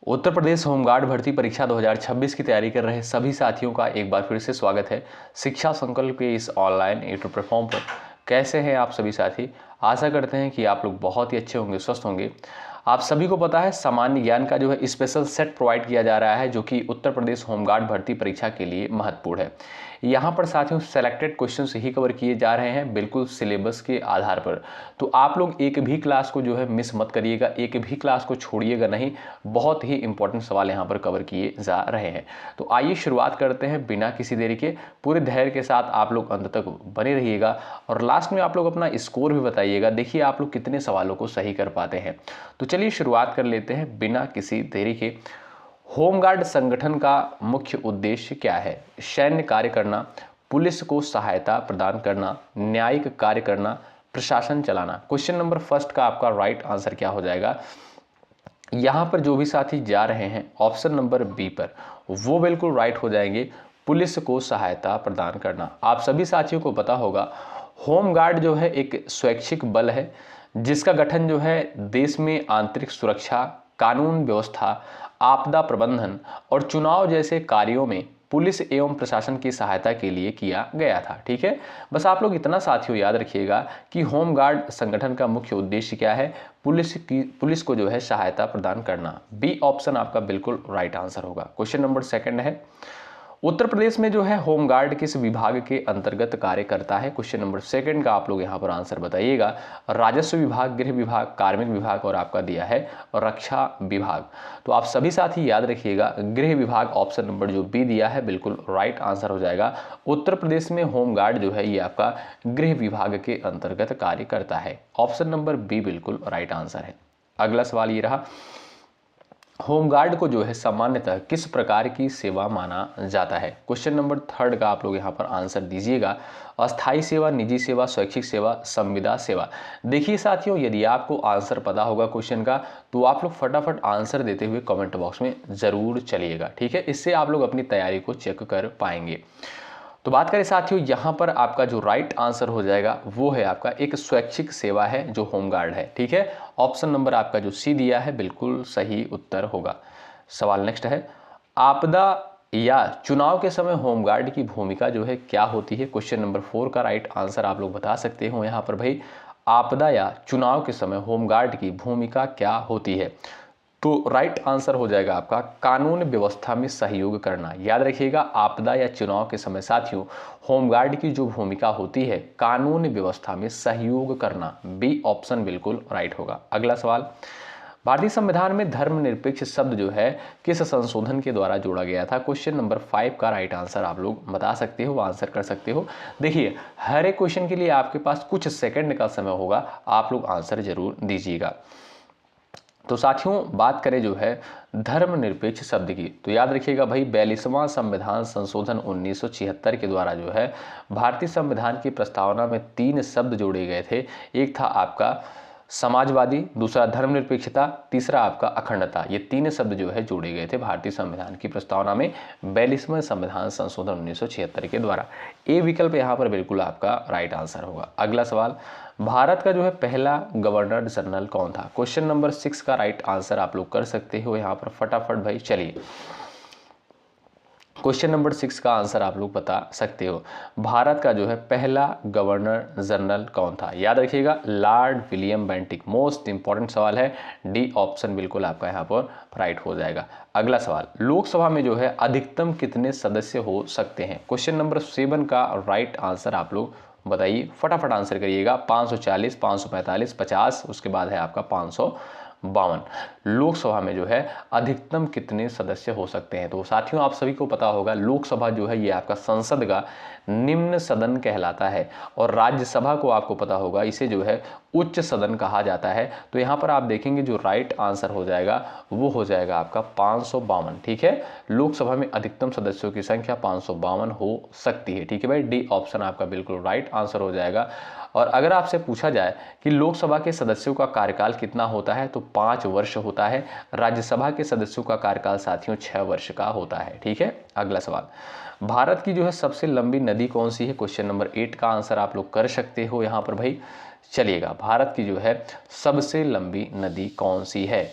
Uttar Pradesh home guard भर्ती परीक्षा 2026 की तैयारी कर रहे सभी साथियों का एक बार फिर से स्वागत है शिक्षा संकल्प के इस ऑनलाइन यूट्यूब प्लेटफॉर्म पर। कैसे हैं आप सभी साथी? आशा करते हैं कि आप लोग बहुत ही अच्छे होंगे, स्वस्थ होंगे। आप सभी को पता है सामान्य ज्ञान का जो है स्पेशल सेट प्रोवाइड किया जा रहा है, जो कि उत्तर प्रदेश होमगार्ड भर्ती परीक्षा के लिए महत्वपूर्ण है। यहाँ पर साथियों सेलेक्टेड क्वेश्चंस ही कवर किए जा रहे हैं, बिल्कुल सिलेबस के आधार पर। तो आप लोग एक भी क्लास को जो है मिस मत करिएगा, एक भी क्लास को छोड़िएगा नहीं। बहुत ही इंपॉर्टेंट सवाल यहाँ पर कवर किए जा रहे हैं। तो आइए शुरुआत करते हैं बिना किसी देरी के। पूरे धैर्य के साथ आप लोग अंत तक बने रहिएगा और लास्ट में आप लोग अपना स्कोर भी बताइएगा। देखिए आप लोग कितने सवालों को सही कर पाते हैं। तो चलिए शुरुआत कर लेते हैं बिना किसी देरी के। होमगार्ड संगठन का मुख्य उद्देश्य क्या है? सैन्य कार्य करना, पुलिस को सहायता प्रदान करना, न्यायिक कार्य करना, प्रशासन चलाना। क्वेश्चन नंबर फर्स्ट का आपका राइट आंसर क्या हो जाएगा? यहां पर जो भी साथी जा रहे हैं ऑप्शन नंबर बी पर, वो बिल्कुल राइट हो जाएंगे, पुलिस को सहायता प्रदान करना। आप सभी साथियों को पता होगा होमगार्ड जो है एक स्वैच्छिक बल है, जिसका गठन जो है देश में आंतरिक सुरक्षा, कानून व्यवस्था, आपदा प्रबंधन और चुनाव जैसे कार्यों में पुलिस एवं प्रशासन की सहायता के लिए किया गया था। ठीक है, बस आप लोग इतना साथियों याद रखिएगा कि होमगार्ड संगठन का मुख्य उद्देश्य क्या है? पुलिस को जो है सहायता प्रदान करना। बी ऑप्शन आपका बिल्कुल राइट आंसर होगा। क्वेश्चन नंबर सेकंड है, उत्तर प्रदेश में जो है होमगार्ड किस विभाग के अंतर्गत कार्य करता है? क्वेश्चन नंबर सेकंड का आप लोग यहाँ पर आंसर बताइएगा। राजस्व विभाग, गृह विभाग, कार्मिक विभाग और आपका दिया है रक्षा विभाग। तो आप सभी साथी याद रखिएगा, गृह विभाग ऑप्शन नंबर जो बी दिया है बिल्कुल राइट आंसर हो जाएगा। उत्तर प्रदेश में होमगार्ड जो है ये आपका गृह विभाग के अंतर्गत कार्य करता है। ऑप्शन नंबर बी बिल्कुल राइट आंसर है। अगला सवाल ये रहा, होमगार्ड को जो है सामान्यतः किस प्रकार की सेवा माना जाता है? क्वेश्चन नंबर थर्ड का आप लोग यहाँ पर आंसर दीजिएगा। अस्थायी सेवा, निजी सेवा, स्वैच्छिक सेवा, संविदा सेवा। देखिए साथियों, यदि आपको आंसर पता होगा क्वेश्चन का तो आप लोग फटाफट आंसर देते हुए कमेंट बॉक्स में जरूर चलिएगा। ठीक है, इससे आप लोग अपनी तैयारी को चेक कर पाएंगे। तो बात करें साथियों, यहाँ पर आपका जो राइट आंसर हो जाएगा वो है आपका एक स्वैच्छिक सेवा है जो होमगार्ड है। ठीक है, ऑप्शन नंबर आपका जो सी दिया है बिल्कुल सही उत्तर होगा। सवाल नेक्स्ट है, आपदा या चुनाव के समय होमगार्ड की भूमिका जो है क्या होती है? क्वेश्चन नंबर 4 का राइट आंसर आप लोग बता सकते हो यहाँ पर भाई, आपदा या चुनाव के समय होमगार्ड की भूमिका क्या होती है? तो राइट आंसर हो जाएगा आपका कानून व्यवस्था में सहयोग करना। याद रखिएगा, आपदा या चुनाव के समय साथियों होमगार्ड की जो भूमिका होती है कानून व्यवस्था में सहयोग करना। बी ऑप्शन बिल्कुल राइट होगा। अगला सवाल, भारतीय संविधान में धर्मनिरपेक्ष शब्द जो है किस संशोधन के द्वारा जोड़ा गया था? क्वेश्चन नंबर 5 का राइट आंसर आप लोग बता सकते हो, आंसर कर सकते हो। देखिए हर एक क्वेश्चन के लिए आपके पास कुछ सेकंड का समय होगा, आप लोग आंसर जरूर दीजिएगा। तो साथियों बात करें जो है धर्मनिरपेक्ष शब्द की, तो याद रखिएगा भाई 42वां संविधान संशोधन 1976 के द्वारा जो है भारतीय संविधान की प्रस्तावना में 3 शब्द जोड़े गए थे। एक था आपका समाजवादी, दूसरा धर्मनिरपेक्षता, तीसरा आपका अखंडता। ये 3 शब्द जो है जोड़े गए थे भारतीय संविधान की प्रस्तावना में 42वें संविधान संशोधन 1976 के द्वारा। ए विकल्प यहाँ पर बिल्कुल आपका राइट आंसर होगा। अगला सवाल, भारत का जो है पहला गवर्नर जनरल कौन था? क्वेश्चन नंबर 6 का राइट आंसर आप लोग कर सकते हो यहाँ पर फटाफट भाई। चलिए क्वेश्चन नंबर 6 का आंसर आप लोग बता सकते हो, भारत का जो है पहला गवर्नर जनरल कौन था? याद रखिएगा Lord William Bentinck. Most important सवाल है, डी ऑप्शन बिल्कुल आपका यहाँ पर राइट हो जाएगा। अगला सवाल, लोकसभा में जो है अधिकतम कितने सदस्य हो सकते हैं? क्वेश्चन नंबर 7 का राइट आंसर आप लोग बताइए, फटाफट आंसर करिएगा। 540, 545, 50, उसके बाद है आपका 552। लोकसभा में जो है अधिकतम कितने सदस्य हो सकते हैं? तो साथियों आप सभी को पता होगा लोकसभा जो है ये आपका संसद का निम्न सदन कहलाता है और राज्यसभा को आपको पता होगा इसे जो है उच्च सदन कहा जाता है। तो यहाँ पर आप देखेंगे जो राइट आंसर हो जाएगा वो हो जाएगा आपका 552। ठीक है, लोकसभा में अधिकतम सदस्यों की संख्या 552 हो सकती है। ठीक है भाई, डी ऑप्शन आपका बिल्कुल राइट आंसर हो जाएगा। और अगर आपसे पूछा जाए कि लोकसभा के सदस्यों का कार्यकाल कितना होता है तो 5 वर्ष होता है। राज्यसभा के सदस्यों का कार्यकाल साथियों 6 वर्ष का होता है। ठीक है, अगला सवाल, भारत की जो है सबसे लंबी नदी कौन सी है? क्वेश्चन नंबर 8 का आंसर आप लोग कर सकते हो यहाँ पर भाई। चलिएगा, भारत की जो है सबसे लंबी नदी कौन सी है?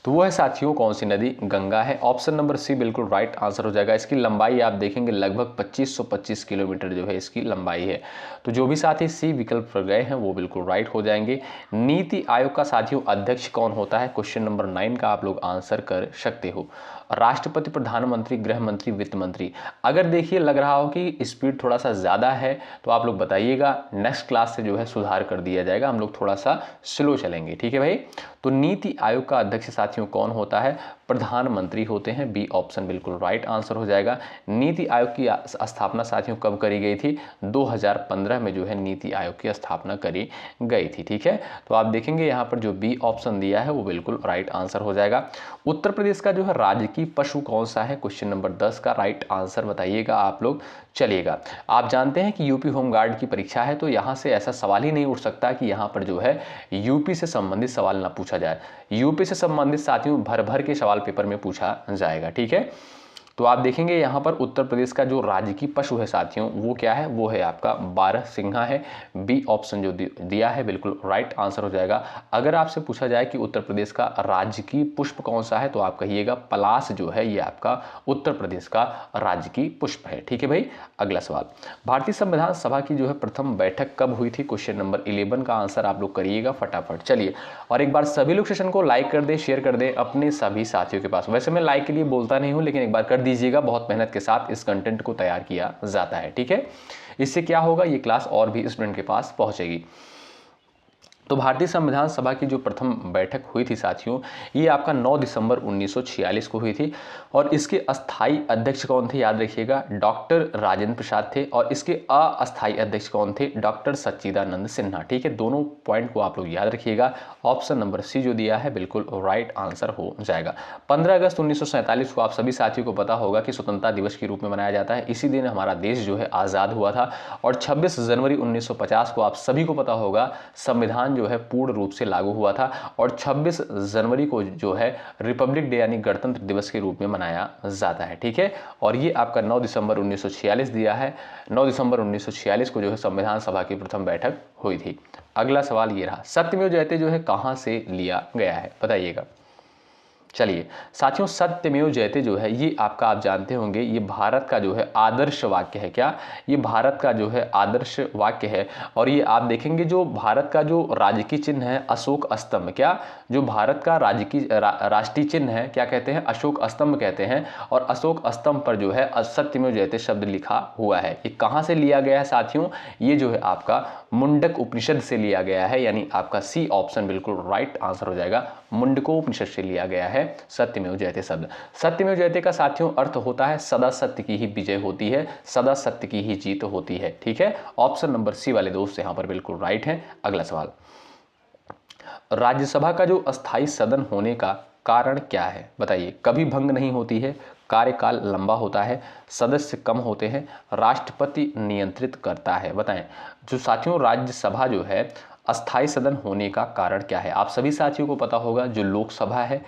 तो वो है साथियों कौन सी नदी, गंगा है। ऑप्शन नंबर सी बिल्कुल राइट आंसर हो जाएगा। इसकी लंबाई आप देखेंगे लगभग 2525 किलोमीटर जो है इसकी लंबाई है। तो जो भी साथी सी विकल्प पर गए हैं वो बिल्कुल राइट हो जाएंगे। नीति आयोग का साथियों अध्यक्ष कौन होता है, क्वेश्चन नंबर 9 का आप लोग आंसर कर सकते हो। राष्ट्रपति, प्रधानमंत्री, गृह मंत्री, वित्त मंत्री। अगर देखिए लग रहा हो कि स्पीड थोड़ा सा ज़्यादा है तो आप लोग बताइएगा, नेक्स्ट क्लास से जो है सुधार कर दिया जाएगा, हम लोग थोड़ा सा स्लो चलेंगे, ठीक है भाई। तो नीति आयोग का अध्यक्ष साथियों कौन होता है, प्रधानमंत्री होते हैं। बी ऑप्शन बिल्कुल राइट आंसर हो जाएगा। नीति आयोग की स्थापना साथियों कब करी गई थी, 2015 में जो है नीति आयोग की स्थापना करी गई थी, ठीक है। तो आप देखेंगे यहाँ पर जो बी ऑप्शन दिया है वो बिल्कुल राइट आंसर हो जाएगा। उत्तर प्रदेश का जो है राजकीय पशु कौन सा है, क्वेश्चन नंबर 10 का राइट आंसर बताइएगा आप लोग। चलिएगा, आप जानते हैं कि यूपी होमगार्ड की परीक्षा है तो यहाँ से ऐसा सवाल ही नहीं उठ सकता कि यहाँ पर जो है यूपी से संबंधित सवाल ना पूछा जाए। यूपी से संबंधित साथियों भर भर के सवाल पेपर में पूछा जाएगा, ठीक है। तो आप देखेंगे यहाँ पर उत्तर प्रदेश का जो राजकीय पशु है साथियों वो क्या है, वो है आपका बारहसिंघा है। बी ऑप्शन जो दिया है बिल्कुल राइट आंसर हो जाएगा। अगर आपसे पूछा जाए कि उत्तर प्रदेश का राजकीय पुष्प कौन सा है तो आप कहिएगा पलाश जो है ये आपका उत्तर प्रदेश का राजकीय पुष्प है, ठीक है भाई। अगला सवाल, भारतीय संविधान सभा की जो है प्रथम बैठक कब हुई थी, क्वेश्चन नंबर 11 का आंसर आप लोग करिएगा फटाफट। चलिए, और एक बार सभी लोग सेशन को लाइक कर दे, शेयर कर दे अपने सभी साथियों के पास। वैसे मैं लाइक के लिए बोलता नहीं हूं लेकिन एक बार कर दीजिएगा, बहुत मेहनत के साथ इस कंटेंट को तैयार किया जाता है, ठीक है। इससे क्या होगा, ये क्लास और भी स्टूडेंट के पास पहुंचेगी। तो भारतीय संविधान सभा की जो प्रथम बैठक हुई थी साथियों ये आपका 9 दिसंबर 1946 को हुई थी। और इसके अस्थाई अध्यक्ष कौन थे, याद रखिएगा डॉक्टर राजेंद्र प्रसाद थे। और इसके अस्थाई अध्यक्ष कौन थे, डॉक्टर सच्चिदानंद सिन्हा, ठीक है। दोनों पॉइंट को आप लोग याद रखिएगा। ऑप्शन नंबर सी जो दिया है बिल्कुल राइट आंसर हो जाएगा। 15 अगस्त 1947 को आप सभी साथियों को पता होगा कि स्वतंत्रता दिवस के रूप में मनाया जाता है। इसी दिन हमारा देश जो है आज़ाद हुआ था। और 26 जनवरी 1950 को आप सभी को पता होगा संविधान जो है पूर्ण रूप से लागू हुआ था। और 26 जनवरी को जो है रिपब्लिक डे यानी गणतंत्र दिवस के रूप में मनाया जाता है, ठीक है। और ये आपका 9 दिसंबर 1946 दिया है। 9 दिसंबर 1946 को जो है संविधान सभा की प्रथम बैठक हुई थी। अगला सवाल ये रहा, सत्यमेव जयते जो है कहां से लिया गया है, बताइएगा। चलिए साथियों, सत्यमेव जयते जो है ये आपका आप जानते होंगे ये भारत का जो है आदर्श वाक्य है। क्या, ये भारत का जो है आदर्श वाक्य है। और ये आप देखेंगे जो भारत का जो राजकीय चिन्ह है अशोक स्तंभ, क्या जो भारत का राष्ट्रीय चिन्ह है क्या कहते हैं, अशोक स्तंभ कहते हैं। और अशोक स्तंभ पर जो है सत्यमेव जयते शब्द लिखा हुआ है। ये कहाँ से लिया गया है साथियों, ये जो है आपका मुंडक उपनिषद से लिया गया है। यानी आपका सी ऑप्शन बिल्कुल राइट आंसर हो जाएगा। मुंडकोपनिषद से लिया गया है सत्यमेव जयते शब्द। सत्यमेव जयते का साथियों अर्थ होता है सदा सत्य की ही विजय होती है, सदा सत्य की ही जीत होती है, ठीक है। ऑप्शन नंबर सी वाले दोस्त यहां पर बिल्कुल राइट है। अगला सवाल, राज्यसभा का जो अस्थाई सदन होने का कारण क्या है, बताइए। कभी भंग नहीं होती है, कार्यकाल लंबा होता है, सदस्य कम होते हैं, राष्ट्रपति नियंत्रित करता है, बताएं। जो साथियों राज्यसभा जो है अस्थाई सदन होने का कारण क्या है। आप सभी साथियों को पता होगा जो लोकसभा है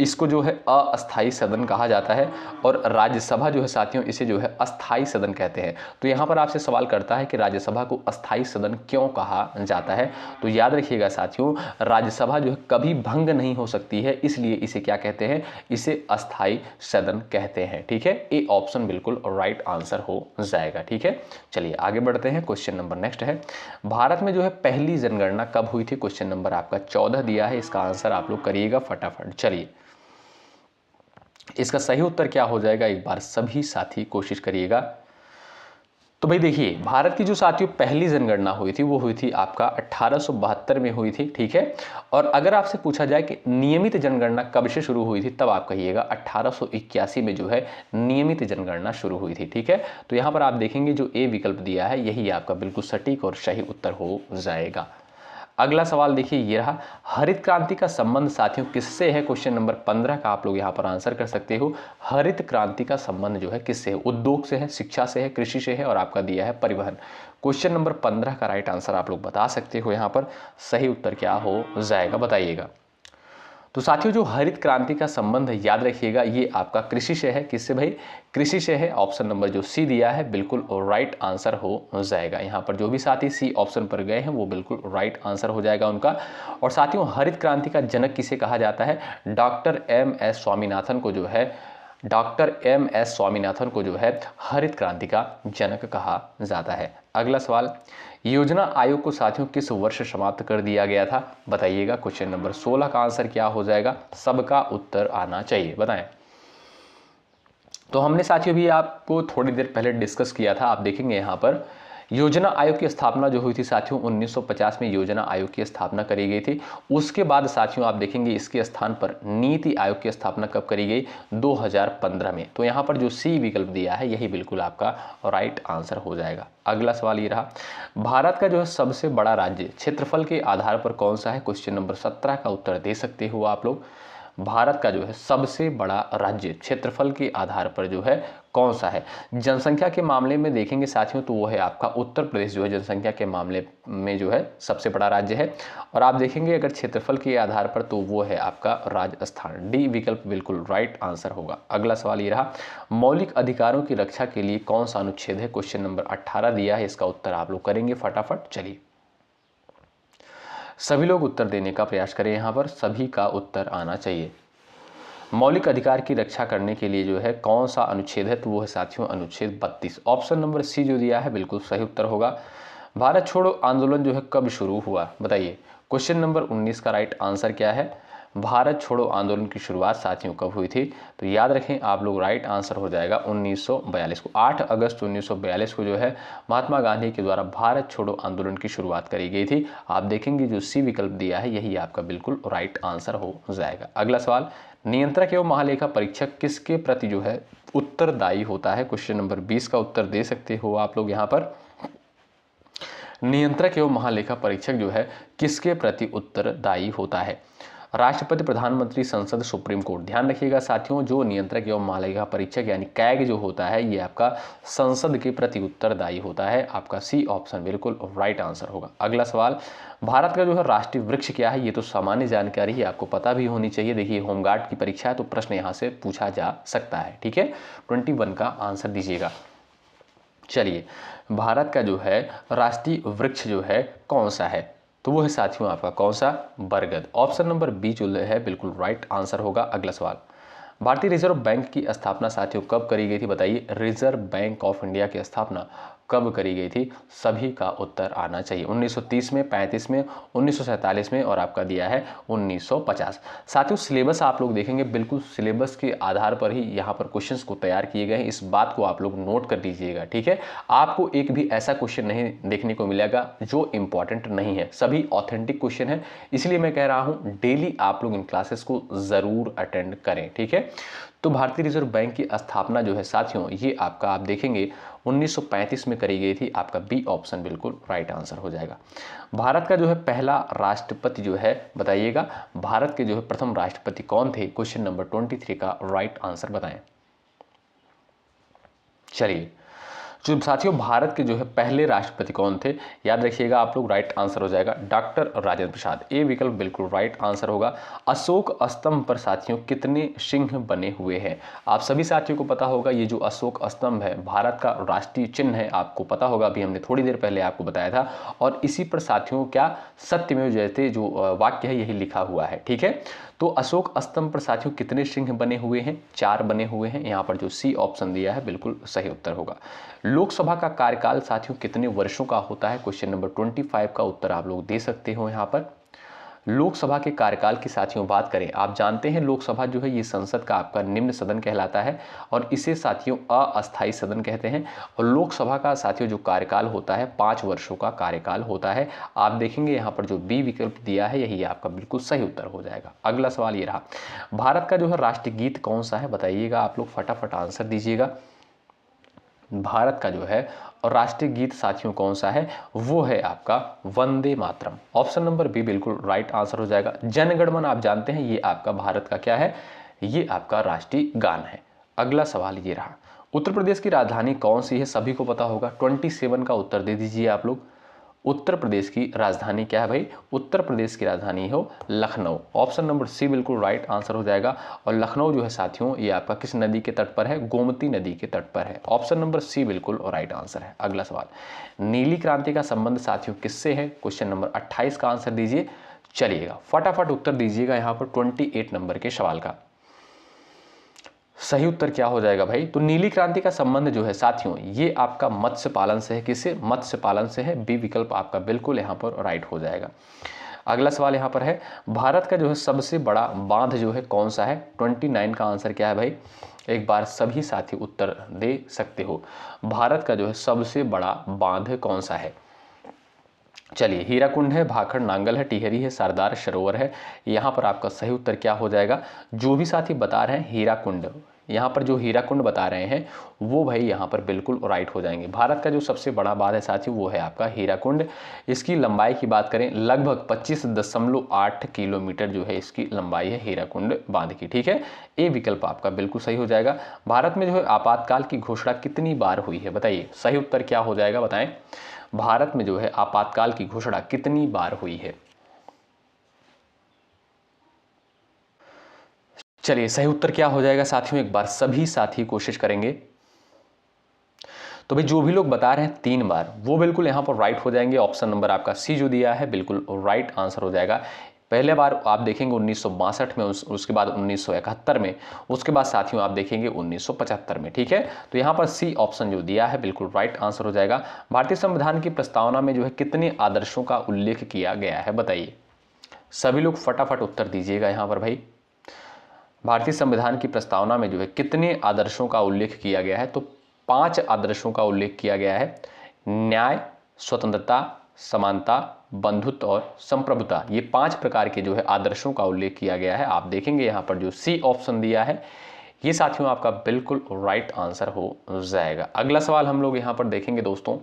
इसको जो है अस्थाई सदन कहा जाता है। और राज्यसभा जो है साथियों इसे जो है अस्थाई सदन कहते हैं। तो यहाँ पर आपसे सवाल करता है कि राज्यसभा को अस्थाई सदन क्यों कहा जाता है। तो याद रखिएगा साथियों, राज्यसभा जो है कभी भंग नहीं हो सकती है, इसलिए इसे क्या कहते हैं, इसे अस्थाई सदन कहते हैं, ठीक है। ए ऑप्शन बिल्कुल राइट आंसर हो जाएगा, ठीक है। चलिए आगे बढ़ते हैं। क्वेश्चन नंबर नेक्स्ट है, भारत में जो है पहली जनगणना कब हुई थी, क्वेश्चन नंबर आपका 14 दिया है। इसका आंसर आप लोग करिएगा फटाफट। चलिए इसका सही उत्तर क्या हो जाएगा, एक बार सभी साथी कोशिश करिएगा। तो भाई देखिए, भारत की जो साथियों पहली जनगणना हुई थी वो हुई थी आपका 1872 में हुई थी, ठीक है। और अगर आपसे पूछा जाए कि नियमित जनगणना कब से शुरू हुई थी, तब आप कहिएगा 1881 में जो है नियमित जनगणना शुरू हुई थी, ठीक है। तो यहाँ पर आप देखेंगे जो ए विकल्प दिया है यही आपका बिल्कुल सटीक और सही उत्तर हो जाएगा। अगला सवाल देखिए ये रहा, हरित क्रांति का संबंध साथियों किससे है, क्वेश्चन नंबर 15 का आप लोग यहाँ पर आंसर कर सकते हो। हरित क्रांति का संबंध जो है किससे है, उद्योग से है, शिक्षा से है, कृषि से है, और आपका दिया है परिवहन। क्वेश्चन नंबर 15 का राइट आंसर आप लोग बता सकते हो। यहाँ पर सही उत्तर क्या हो जाएगा, बताइएगा। तो साथियों जो हरित क्रांति का संबंध है याद रखिएगा ये आपका कृषि से है। किससे भाई? कृषि से है। ऑप्शन नंबर जो सी दिया है बिल्कुल राइट आंसर हो जाएगा। यहाँ पर जो भी साथी सी ऑप्शन पर गए हैं वो बिल्कुल राइट आंसर हो जाएगा उनका। और साथियों हरित क्रांति का जनक किसे कहा जाता है? Doctor MS. स्वामीनाथन को जो है हरित क्रांति का जनक कहा जाता है। अगला सवाल, योजना आयोग को साथियों किस वर्ष समाप्त कर दिया गया था? बताइएगा। क्वेश्चन नंबर 16 का आंसर क्या हो जाएगा? सबका उत्तर आना चाहिए, बताएं। तो हमने साथियों भी आपको थोड़ी देर पहले डिस्कस किया था। आप देखेंगे यहाँ पर योजना आयोग की स्थापना जो हुई थी साथियों 1950 में योजना आयोग की स्थापना करी गई थी। उसके बाद साथियों आप देखेंगे इसके स्थान पर नीति आयोग की स्थापना कब करी गई? 2015 में। तो यहाँ पर जो सी विकल्प दिया है यही बिल्कुल आपका राइट आंसर हो जाएगा। अगला सवाल ये रहा, भारत का जो है सबसे बड़ा राज्य क्षेत्रफल के आधार पर कौन सा है? क्वेश्चन नंबर 17 का उत्तर दे सकते हो आप लोग। भारत का जो है सबसे बड़ा राज्य क्षेत्रफल के आधार पर जो है कौन सा है? जनसंख्या के मामले में देखेंगे साथियों तो वो है आपका उत्तर प्रदेश जो है जनसंख्या के मामले में जो है सबसे बड़ा राज्य है। और आप देखेंगे अगर क्षेत्रफल के आधार पर तो वो है आपका राजस्थान। डी विकल्प बिल्कुल राइट आंसर होगा। अगला सवाल ये रहा, मौलिक अधिकारों की रक्षा के लिए कौन सा अनुच्छेद है? क्वेश्चन नंबर 18 दिया है। इसका उत्तर आप लोग करेंगे फटाफट। चलिए सभी लोग उत्तर देने का प्रयास करें। यहाँ पर सभी का उत्तर आना चाहिए। मौलिक अधिकार की रक्षा करने के लिए जो है कौन सा अनुच्छेद है? तो वो है साथियों अनुच्छेद 32। ऑप्शन नंबर सी जो दिया है बिल्कुल सही उत्तर होगा। भारत छोड़ो आंदोलन जो है कब शुरू हुआ? बताइए। क्वेश्चन नंबर 19 का राइट आंसर क्या है? भारत छोड़ो आंदोलन की शुरुआत साथियों कब हुई थी? तो याद रखें आप लोग राइट आंसर हो जाएगा 1942 को। 8 अगस्त 1942 को जो है महात्मा गांधी के द्वारा भारत छोड़ो आंदोलन की शुरुआत करी गई थी। आप देखेंगे जो सी विकल्प दिया है यही आपका बिल्कुल राइट आंसर हो जाएगा। अगला सवाल, नियंत्रक एवं महालेखा परीक्षक किसके प्रति जो है उत्तरदायी होता है? क्वेश्चन नंबर 20 का उत्तर दे सकते हो आप लोग यहाँ पर। नियंत्रक एवं महालेखा परीक्षक जो है किसके प्रति उत्तरदायी होता है? राष्ट्रपति, प्रधानमंत्री, संसद, सुप्रीम कोर्ट। ध्यान रखिएगा साथियों जो नियंत्रक एवं महालेखा परीक्षक यानी कैग जो होता है ये आपका संसद के प्रति उत्तरदायी होता है। आपका सी ऑप्शन बिल्कुल राइट आंसर होगा। अगला सवाल, भारत का जो है राष्ट्रीय वृक्ष क्या है? ये तो सामान्य जानकारी है, आपको पता भी होनी चाहिए। देखिए होमगार्ड की परीक्षा है तो प्रश्न यहाँ से पूछा जा सकता है। ठीक है, 21 का आंसर दीजिएगा। चलिए भारत का जो है राष्ट्रीय वृक्ष जो है कौन सा है? तो वो है साथियों आपका कौन सा? बरगद। ऑप्शन नंबर बी जो है बिल्कुल राइट आंसर होगा। अगला सवाल, भारतीय रिजर्व बैंक की स्थापना साथियों कब करी गई थी? बताइए। रिजर्व बैंक ऑफ इंडिया की स्थापना कब करी गई थी? सभी का उत्तर आना चाहिए। 1930 में, 35 में, 1947 में और आपका दिया है 1950। साथियों सिलेबस आप लोग देखेंगे बिल्कुल सिलेबस के आधार पर ही यहाँ पर क्वेश्चंस को तैयार किए गए हैं। इस बात को आप लोग नोट कर लीजिएगा। ठीक है, आपको एक भी ऐसा क्वेश्चन नहीं देखने को मिलेगा जो इंपॉर्टेंट नहीं है, सभी ऑथेंटिक क्वेश्चन है। इसलिए मैं कह रहा हूँ डेली आप लोग इन क्लासेस को जरूर अटेंड करें। ठीक है, तो भारतीय रिजर्व बैंक की स्थापना जो है साथियों ये आपका आप देखेंगे 1935 में करी गई थी। आपका बी ऑप्शन बिल्कुल राइट आंसर हो जाएगा। भारत का जो है पहला राष्ट्रपति जो है बताइएगा, भारत के जो है प्रथम राष्ट्रपति कौन थे? क्वेश्चन नंबर 23 का राइट आंसर बताएं। चलिए जो साथियों भारत के जो है पहले राष्ट्रपति कौन थे? याद रखिएगा आप लोग राइट आंसर हो जाएगा डॉक्टर राजेंद्र प्रसाद। ए विकल्प बिल्कुल राइट आंसर होगा। अशोक स्तंभ पर साथियों कितने सिंह बने हुए हैं? आप सभी साथियों को पता होगा ये जो अशोक स्तंभ है भारत का राष्ट्रीय चिन्ह है, आपको पता होगा, अभी हमने थोड़ी देर पहले आपको बताया था। और इसी पर साथियों क्या सत्यमेव जयते जो वाक्य है यही लिखा हुआ है। ठीक है, तो अशोक स्तंभ पर साथियों कितने सिंह बने हुए हैं? 4 बने हुए हैं। यहाँ पर जो सी ऑप्शन दिया है बिल्कुल सही उत्तर होगा। लोकसभा का कार्यकाल साथियों कितने वर्षों का होता है? क्वेश्चन नंबर 25 का उत्तर आप लोग दे सकते हो। यहाँ पर लोकसभा के कार्यकाल की साथियों बात करें, आप जानते हैं लोकसभा जो है ये संसद का आपका निम्न सदन कहलाता है और इसे साथियों अस्थायी सदन कहते हैं। और लोकसभा का साथियों जो कार्यकाल होता है 5 वर्षों का कार्यकाल होता है। आप देखेंगे यहाँ पर जो बी विकल्प दिया है यही आपका बिल्कुल सही उत्तर हो जाएगा। अगला सवाल ये रहा, भारत का जो है राष्ट्रीय गीत कौन सा है? बताइएगा आप लोग फटाफट आंसर दीजिएगा। भारत का जो है और राष्ट्रीय गीत साथियों कौन सा है? वो है आपका Vande Mataram. Option number B बिल्कुल राइट आंसर हो जाएगा। जनगण मन आप जानते हैं ये आपका भारत का क्या है? ये आपका राष्ट्रीय गान है। अगला सवाल ये रहा, उत्तर प्रदेश की राजधानी कौन सी है? सभी को पता होगा। 27 का उत्तर दे दीजिए आप लोग। उत्तर प्रदेश की राजधानी क्या है भाई? उत्तर प्रदेश की राजधानी हो लखनऊ। ऑप्शन नंबर सी बिल्कुल राइट आंसर हो जाएगा। और लखनऊ जो है साथियों ये आपका किस नदी के तट पर है? गोमती नदी के तट पर है। ऑप्शन नंबर सी बिल्कुल राइट आंसर है। अगला सवाल, नीली क्रांति का संबंध साथियों किससे है? क्वेश्चन नंबर 28 का आंसर दीजिए। चलिएगा फटाफट उत्तर दीजिएगा यहाँ पर 28 नंबर के सवाल का। सही उत्तर क्या हो जाएगा भाई? तो नीली क्रांति का संबंध जो है साथियों ये आपका मत्स्य पालन से है। किससे? मत्स्य पालन से है। बी विकल्प आपका बिल्कुल यहाँ पर राइट हो जाएगा। अगला सवाल यहाँ पर है, भारत का जो है सबसे बड़ा बांध जो है कौन सा है? 29 का आंसर क्या है भाई? एक बार सभी साथी उत्तर दे सकते हो। भारत का जो है सबसे बड़ा बांध कौन सा है? चलिए, हीराकुंड है, भाखड़ नांगल है, टिहरी है, सरदार सरोवर है। यहाँ पर आपका सही उत्तर क्या हो जाएगा? जो भी साथी बता रहे हैं हीराकुंड, यहाँ पर जो हीराकुंड बता रहे हैं वो भाई यहाँ पर बिल्कुल राइट हो जाएंगे। भारत का जो सबसे बड़ा बांध है साथी वो है आपका हीराकुंड। इसकी लंबाई की बात करें लगभग 25.8 किलोमीटर जो है इसकी लंबाई है हीराकुंड बांध की। ठीक है, ए विकल्प आपका बिल्कुल सही हो जाएगा। भारत में जो है आपातकाल की घोषणा कितनी बार हुई है? बताइए सही उत्तर क्या हो जाएगा, बताएं। भारत में जो है आपातकाल की घोषणा कितनी बार हुई है? चलिए सही उत्तर क्या हो जाएगा साथियों, एक बार सभी साथी कोशिश करेंगे। तो भाई जो भी लोग बता रहे हैं 3 बार वो बिल्कुल यहाँ पर राइट हो जाएंगे। ऑप्शन नंबर आपका सी जो दिया है बिल्कुल राइट आंसर हो जाएगा। पहले बार आप देखेंगे 1962 में, उसके बाद 1971 में, उसके बाद साथियों आप देखेंगे 1975 में। ठीक है, तो यहाँ पर सी ऑप्शन जो दिया है बिल्कुल राइट आंसर हो जाएगा। भारतीय संविधान की प्रस्तावना में जो है कितने आदर्शों का उल्लेख किया गया है? बताइए सभी लोग फटाफट उत्तर दीजिएगा यहाँ पर भाई। भारतीय संविधान की प्रस्तावना में जो है कितने आदर्शों का उल्लेख किया गया है? तो 5 आदर्शों का उल्लेख किया गया है। न्याय, स्वतंत्रता, समानता, बंधुत्व और संप्रभुता, ये 5 प्रकार के जो है आदर्शों का उल्लेख किया गया है। आप देखेंगे यहाँ पर जो सी ऑप्शन दिया है ये साथियों आपका बिल्कुल राइट आंसर हो जाएगा। अगला सवाल हम लोग यहाँ पर देखेंगे दोस्तों,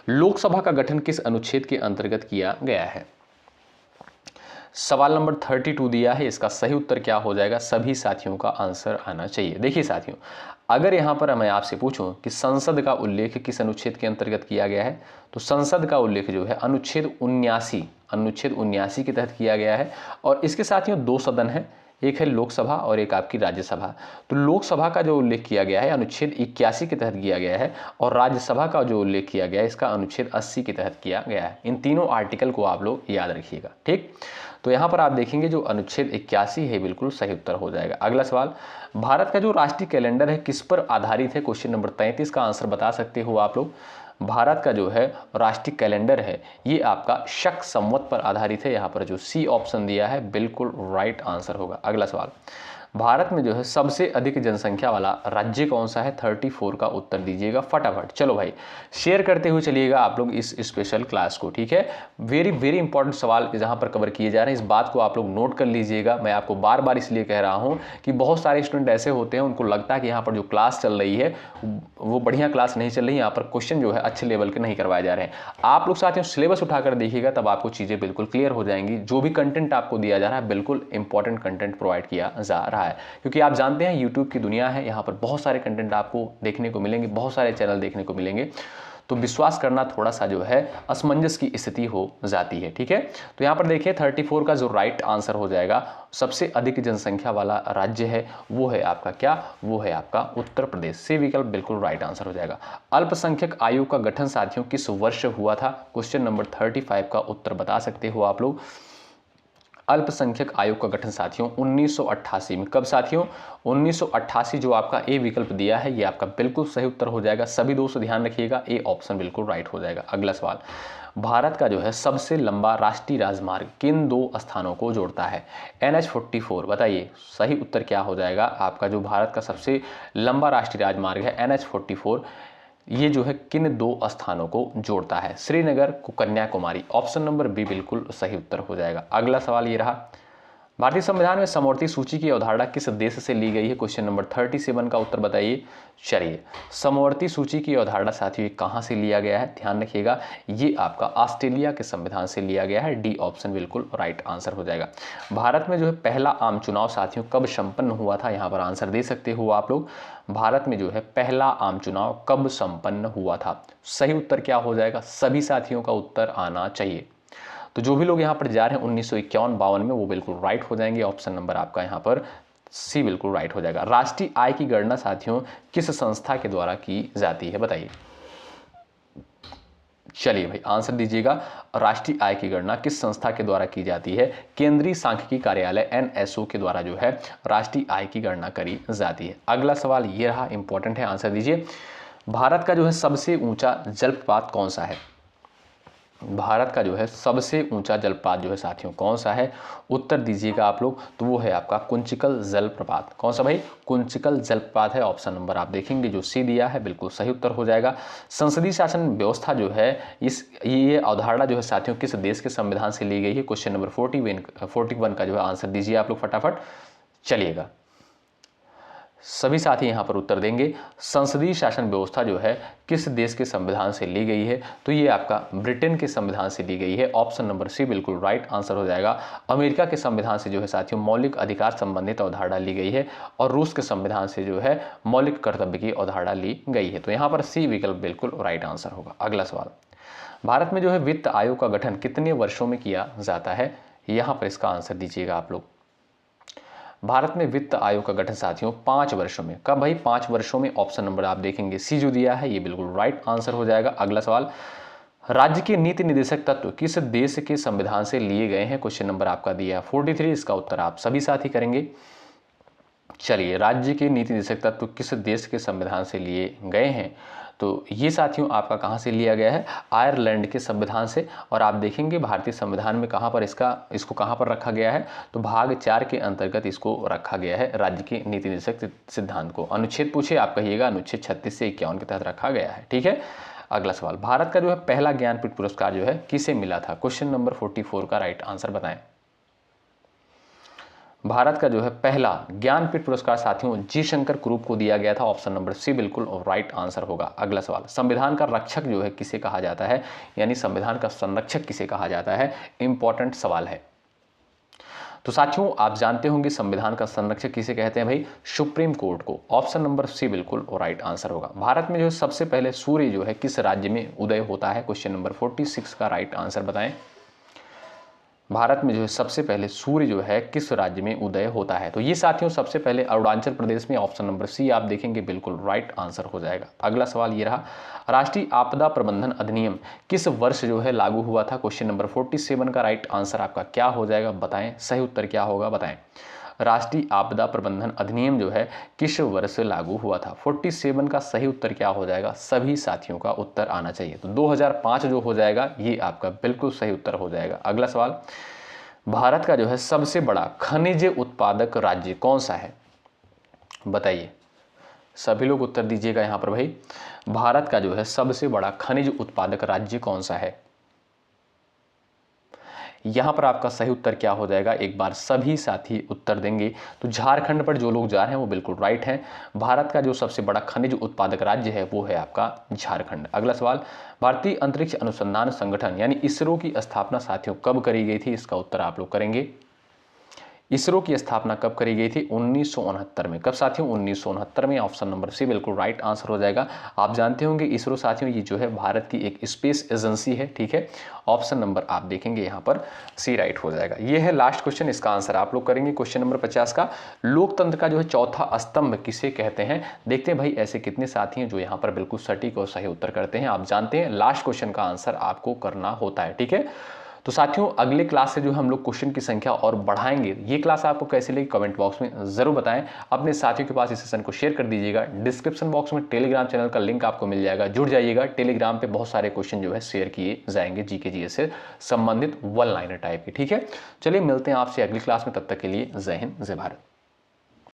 लोकसभा का गठन किस अनुच्छेद के अंतर्गत किया गया है? सवाल नंबर 32 दिया है, इसका सही उत्तर क्या हो जाएगा? सभी साथियों का आंसर आना चाहिए। देखिए साथियों, अगर यहाँ पर मैं आपसे पूछूं कि संसद का उल्लेख किस अनुच्छेद के अंतर्गत किया गया है, तो संसद का उल्लेख जो है अनुच्छेद 79 के तहत किया गया है। और इसके साथियों 2 सदन है, एक है लोकसभा और एक आपकी राज्यसभा। तो लोकसभा का जो उल्लेख किया गया है अनुच्छेद 81 के तहत किया गया है, और राज्यसभा का जो उल्लेख किया गया है इसका अनुच्छेद 80 के तहत किया गया है। इन तीनों आर्टिकल को आप लोग याद रखिएगा। ठीक, तो यहाँ पर आप देखेंगे जो अनुच्छेद 81 है बिल्कुल सही उत्तर हो जाएगा। अगला सवाल, भारत का जो राष्ट्रीय कैलेंडर है किस पर आधारित है? क्वेश्चन नंबर 33 का आंसर बता सकते हो आप लोग। भारत का जो है राष्ट्रीय कैलेंडर है ये आपका शक संवत पर आधारित है। यहाँ पर जो सी ऑप्शन दिया है बिल्कुल राइट आंसर होगा। अगला सवाल, भारत में जो है सबसे अधिक जनसंख्या वाला राज्य कौन सा है? 34 का उत्तर दीजिएगा फटाफट। चलो भाई शेयर करते हुए चलिएगा आप लोग इस स्पेशल क्लास को। ठीक है, वेरी वेरी इंपॉर्टेंट सवाल जहां पर कवर किए जा रहे हैं, इस बात को आप लोग नोट कर लीजिएगा। मैं आपको बार बार इसलिए कह रहा हूं कि बहुत सारे स्टूडेंट ऐसे होते हैं उनको लगता है कि यहाँ पर जो क्लास चल रही है वो बढ़िया क्लास नहीं चल रही, यहाँ पर क्वेश्चन जो है अच्छे लेवल के नहीं करवाए जा रहे हैं। आप लोग साथियों सिलेबस उठाकर देखिएगा तब आपको चीज़ें बिल्कुल क्लियर हो जाएंगी। जो भी कंटेंट आपको दिया जा रहा है बिल्कुल इंपॉर्टेंट कंटेंट प्रोवाइड किया जा रहा है, क्योंकि आप जानते हैं यूट्यूब की दुनिया है, यहाँ पर बहुत सारे कंटेंट आपको देखने को मिलेंगे, बहुत सारे चैनल देखने को मिलेंगे। तो विश्वास करना थोड़ा सा जो है असमंजस की स्थिति हो जाती है। ठीक है, तो यहाँ पर देखिए 34 का जो राइट आंसर हो जाएगा, सबसे अधिक जनसंख्या वाला राज्य है वो है आपका क्या? वो है आपका उत्तर प्रदेश। सी विकल्प बिल्कुल राइट आंसर हो जाएगा। अल्पसंख्यक आयोग का गठन साथियों किस वर्ष हुआ था? क्वेश्चन नंबर 35 का उत्तर बता सकते हो आप लोग। अल्पसंख्यक आयोग का गठन साथियों 1988 में। कब साथियों? 1988 जो आपका ए विकल्प दिया है ये आपका बिल्कुल सही उत्तर हो जाएगा। सभी दोस्त ध्यान रखिएगा, ए ऑप्शन बिल्कुल राइट हो जाएगा। अगला सवाल, भारत का जो है सबसे लंबा राष्ट्रीय राजमार्ग किन 2 स्थानों को जोड़ता है? NH44। बताइए सही उत्तर क्या हो जाएगा आपका? जो भारत का सबसे लंबा राष्ट्रीय राजमार्ग है NH44 ये जो है किन 2 स्थानों को जोड़ता है? श्रीनगर को कन्याकुमारी। ऑप्शन नंबर बी बिल्कुल सही उत्तर हो जाएगा। अगला सवाल ये रहा, भारतीय संविधान में समवर्ती सूची की अवधारणा किस देश से ली गई है? क्वेश्चन नंबर 37 का उत्तर बताइए। चलिए, समवर्ती सूची की अवधारणा साथियों कहां से लिया गया है? ध्यान रखिएगा, ये आपका ऑस्ट्रेलिया के संविधान से लिया गया है। डी ऑप्शन बिल्कुल राइट आंसर हो जाएगा। भारत में जो है पहला आम चुनाव साथियों कब संपन्न हुआ था? यहां पर आंसर दे सकते हो आप लोग। भारत में जो है पहला आम चुनाव कब संपन्न हुआ था? सही उत्तर क्या हो जाएगा? सभी साथियों का उत्तर आना चाहिए। तो जो भी लोग यहाँ पर जा रहे हैं 1951-52 में, वो बिल्कुल राइट हो जाएंगे। ऑप्शन नंबर आपका यहाँ पर सी बिल्कुल राइट हो जाएगा। राष्ट्रीय आय की गणना साथियों किस संस्था के द्वारा की जाती है? बताइए। चलिए भाई आंसर दीजिएगा। राष्ट्रीय आय की गणना किस संस्था के द्वारा की जाती है? केंद्रीय सांख्यिकी कार्यालय एनएसओ के द्वारा जो है राष्ट्रीय आय की गणना करी जाती है। अगला सवाल ये रहा, इंपॉर्टेंट है, आंसर दीजिए। भारत का जो है सबसे ऊंचा जलप्रपात कौन सा है? भारत का जो है सबसे ऊंचा जलप्रपात जो है साथियों कौन सा है? उत्तर दीजिएगा आप लोग। तो वो है आपका कुंचिकल जलप्रपात। कौन सा भाई? कुंचिकल जलप्रपात है। ऑप्शन नंबर आप देखेंगे जो सी दिया है बिल्कुल सही उत्तर हो जाएगा। संसदीय शासन व्यवस्था जो है ये अवधारणा जो है साथियों किस देश के संविधान से ली गई है? क्वेश्चन नंबर 41 का जो है आंसर दीजिए आप लोग फटाफट। चलिएगा, सभी साथी यहां पर उत्तर देंगे। संसदीय शासन व्यवस्था जो है किस देश के संविधान से ली गई है? तो ये आपका ब्रिटेन के संविधान से ली गई है। ऑप्शन नंबर सी बिल्कुल राइट आंसर हो जाएगा। अमेरिका के संविधान से जो है साथियों मौलिक अधिकार संबंधित अवधारणा ली गई है और रूस के संविधान से जो है मौलिक कर्तव्य की अवधारणा ली गई है। तो यहाँ पर सी विकल्प बिल्कुल राइट आंसर होगा। अगला सवाल, भारत में जो है वित्त आयोग का गठन कितने वर्षों में किया जाता है? यहाँ पर इसका आंसर दीजिएगा आप लोग। भारत में वित्त आयोग का गठन साथियों 5 वर्षों में। कब भाई? 5 वर्षों में। ऑप्शन नंबर आप देखेंगे सी जो दिया है ये बिल्कुल राइट आंसर हो जाएगा। अगला सवाल, राज्य के नीति निर्देशक तत्व किस देश के संविधान से लिए गए हैं? क्वेश्चन नंबर आपका दिया है 43। इसका उत्तर आप सभी साथी करेंगे। चलिए, राज्य के नीति निर्देशक तत्व किस देश के संविधान से लिए गए हैं? तो ये साथियों आपका कहाँ से लिया गया है? आयरलैंड के संविधान से। और आप देखेंगे भारतीय संविधान में कहाँ पर इसको कहाँ पर रखा गया है? तो भाग 4 के अंतर्गत इसको रखा गया है, राज्य के नीति निर्देशक सिद्धांत को। अनुच्छेद पूछे आप कहिएगा, अनुच्छेद 36 से 51 के तहत रखा गया है। ठीक है। अगला सवाल, भारत का जो है पहला ज्ञानपीठ पुरस्कार जो है किसे मिला था? क्वेश्चन नंबर 44 का राइट आंसर बताएं। भारत का जो है पहला ज्ञानपीठ पुरस्कार साथियों जी शंकर ग्रुप को दिया गया था। ऑप्शन नंबर सी बिल्कुल राइट आंसर होगा। अगला सवाल, संविधान का रक्षक जो है किसे कहा जाता है? यानी संविधान का संरक्षक किसे कहा जाता है? इंपॉर्टेंट सवाल है। तो साथियों आप जानते होंगे संविधान का संरक्षक किसे कहते हैं भाई? सुप्रीम कोर्ट को। ऑप्शन नंबर सी बिल्कुल राइट आंसर होगा। भारत में जो सबसे पहले सूर्य जो है किस राज्य में उदय होता है? क्वेश्चन नंबर 46 का राइट आंसर बताएं। भारत में जो है सबसे पहले सूर्य जो है किस राज्य में उदय होता है? तो ये साथियों सबसे पहले अरुणाचल प्रदेश में। ऑप्शन नंबर सी आप देखेंगे बिल्कुल राइट आंसर हो जाएगा। अगला सवाल ये रहा, राष्ट्रीय आपदा प्रबंधन अधिनियम किस वर्ष जो है लागू हुआ था? क्वेश्चन नंबर 47 का राइट आंसर आपका क्या हो जाएगा? बताएं, सही उत्तर क्या होगा बताएं। राष्ट्रीय आपदा प्रबंधन अधिनियम जो है किस वर्ष लागू हुआ था? 47 का सही उत्तर क्या हो जाएगा? सभी साथियों का उत्तर आना चाहिए। तो 2005 जो हो जाएगा ये आपका बिल्कुल सही उत्तर हो जाएगा। अगला सवाल, भारत का जो है सबसे बड़ा खनिज उत्पादक राज्य कौन सा है? बताइए, सभी लोग उत्तर दीजिएगा यहाँ पर भाई। भारत का जो है सबसे बड़ा खनिज उत्पादक राज्य कौन सा है? यहां पर आपका सही उत्तर क्या हो जाएगा? एक बार सभी साथी उत्तर देंगे। तो झारखंड पर जो लोग जा रहे हैं वो बिल्कुल राइट हैं। भारत का जो सबसे बड़ा खनिज उत्पादक राज्य है वो है आपका झारखंड। अगला सवाल, भारतीय अंतरिक्ष अनुसंधान संगठन यानी इसरो की स्थापना साथियों कब करी गई थी? इसका उत्तर आप लोग करेंगे। इसरो की स्थापना कब करी गई थी? 1969 में। कब साथियों? 1969 में। ऑप्शन नंबर सी बिल्कुल राइट आंसर हो जाएगा। आप जानते होंगे इसरो साथियों ये जो है भारत की एक स्पेस एजेंसी है। ठीक है, ऑप्शन नंबर आप देखेंगे यहाँ पर सी राइट हो जाएगा। ये है लास्ट क्वेश्चन, इसका आंसर आप लोग करेंगे। क्वेश्चन नंबर 50 का, लोकतंत्र का जो है चौथा स्तंभ किसे कहते हैं? देखते हैं भाई ऐसे कितने साथी हैं जो यहाँ पर बिल्कुल सटीक और सही उत्तर करते हैं। आप जानते हैं लास्ट क्वेश्चन का आंसर आपको करना होता है। ठीक है, तो साथियों अगले क्लास से जो हम लोग क्वेश्चन की संख्या और बढ़ाएंगे। ये क्लास आपको कैसी लगी कमेंट बॉक्स में जरूर बताएं। अपने साथियों के पास इस सेशन को शेयर कर दीजिएगा। डिस्क्रिप्शन बॉक्स में टेलीग्राम चैनल का लिंक आपको मिल जाएगा, जुड़ जाइएगा। टेलीग्राम पे बहुत सारे क्वेश्चन जो है शेयर किए जाएंगे जीके जीएस से संबंधित वन लाइनर टाइप के। ठीक है, चलिए मिलते हैं आपसे अगली क्लास में, तब तक के लिए जय हिंद जय भारत।